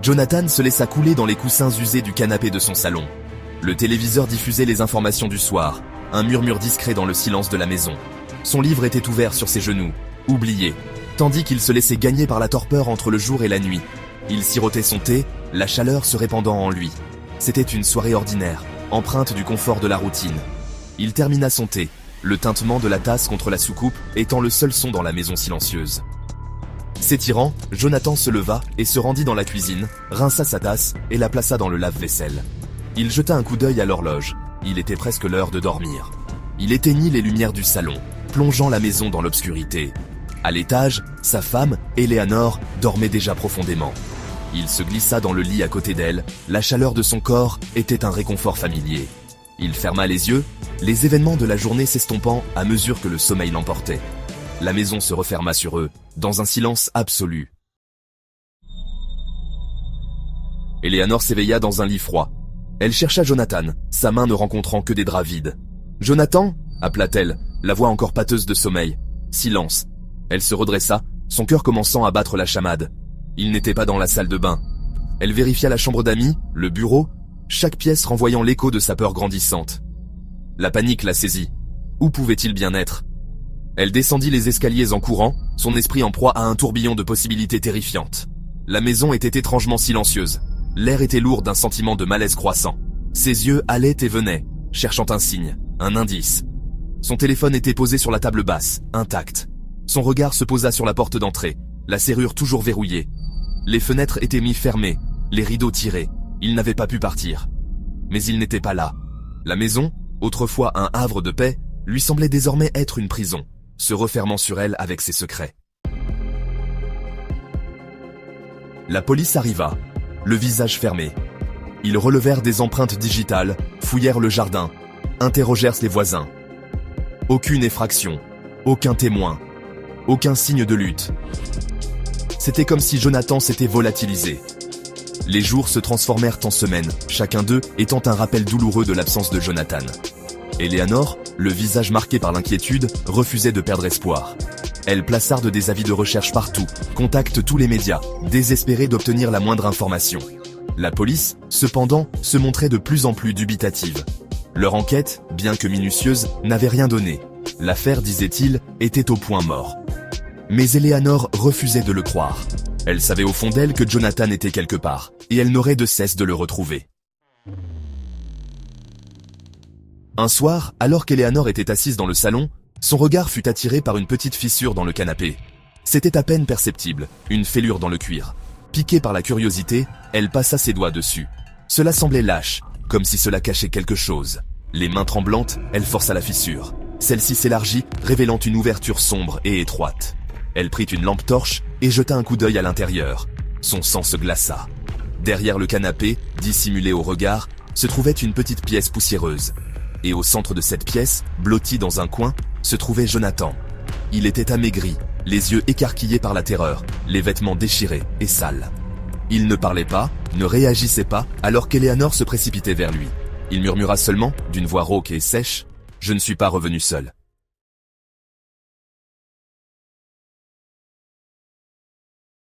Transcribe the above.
Jonathan se laissa couler dans les coussins usés du canapé de son salon. Le téléviseur diffusait les informations du soir, un murmure discret dans le silence de la maison. Son livre était ouvert sur ses genoux, oublié, tandis qu'il se laissait gagner par la torpeur entre le jour et la nuit. Il sirotait son thé, la chaleur se répandant en lui. C'était une soirée ordinaire, empreinte du confort de la routine. Il termina son thé, le tintement de la tasse contre la soucoupe étant le seul son dans la maison silencieuse. S'étirant, Jonathan se leva et se rendit dans la cuisine, rinça sa tasse et la plaça dans le lave-vaisselle. Il jeta un coup d'œil à l'horloge. Il était presque l'heure de dormir. Il éteignit les lumières du salon, plongeant la maison dans l'obscurité. À l'étage, sa femme, Eleanor, dormait déjà profondément. Il se glissa dans le lit à côté d'elle, la chaleur de son corps était un réconfort familier. Il ferma les yeux, les événements de la journée s'estompant à mesure que le sommeil l'emportait. La maison se referma sur eux, dans un silence absolu. Eleanor s'éveilla dans un lit froid. Elle chercha Jonathan, sa main ne rencontrant que des draps vides. « Jonathan » appela-t-elle, la voix encore pâteuse de sommeil. Silence. Elle se redressa, son cœur commençant à battre la chamade. Il n'était pas dans la salle de bain. Elle vérifia la chambre d'amis, le bureau, chaque pièce renvoyant l'écho de sa peur grandissante. La panique la saisit. Où pouvait-il bien être ? Elle descendit les escaliers en courant, son esprit en proie à un tourbillon de possibilités terrifiantes. La maison était étrangement silencieuse. L'air était lourd d'un sentiment de malaise croissant. Ses yeux allaient et venaient, cherchant un signe, un indice. Son téléphone était posé sur la table basse, intact. Son regard se posa sur la porte d'entrée, la serrure toujours verrouillée. Les fenêtres étaient mi-fermées, les rideaux tirés. Il n'avait pas pu partir. Mais il n'était pas là. La maison, autrefois un havre de paix, lui semblait désormais être une prison, se refermant sur elle avec ses secrets. La police arriva, le visage fermé. Ils relevèrent des empreintes digitales, fouillèrent le jardin, interrogèrent les voisins. Aucune effraction, aucun témoin, aucun signe de lutte. C'était comme si Jonathan s'était volatilisé. Les jours se transformèrent en semaines, chacun d'eux étant un rappel douloureux de l'absence de Jonathan. Eleanor, le visage marqué par l'inquiétude, refusait de perdre espoir. Elle plaçarde des avis de recherche partout, contacte tous les médias, désespérée d'obtenir la moindre information. La police, cependant, se montrait de plus en plus dubitative. Leur enquête, bien que minutieuse, n'avait rien donné. L'affaire, disait-il, était au point mort. Mais Eleanor refusait de le croire. Elle savait au fond d'elle que Jonathan était quelque part, et elle n'aurait de cesse de le retrouver. Un soir, alors qu'Eleanor était assise dans le salon, son regard fut attiré par une petite fissure dans le canapé. C'était à peine perceptible, une fêlure dans le cuir. Piquée par la curiosité, elle passa ses doigts dessus. Cela semblait lâche, comme si cela cachait quelque chose. Les mains tremblantes, elle força la fissure. Celle-ci s'élargit, révélant une ouverture sombre et étroite. Elle prit une lampe torche et jeta un coup d'œil à l'intérieur. Son sang se glaça. Derrière le canapé, dissimulé au regard, se trouvait une petite pièce poussiéreuse. Et au centre de cette pièce, blotti dans un coin, se trouvait Jonathan. Il était amaigri, les yeux écarquillés par la terreur, les vêtements déchirés et sales. Il ne parlait pas, ne réagissait pas, alors qu'Eleanor se précipitait vers lui. Il murmura seulement, d'une voix rauque et sèche, « Je ne suis pas revenu seul.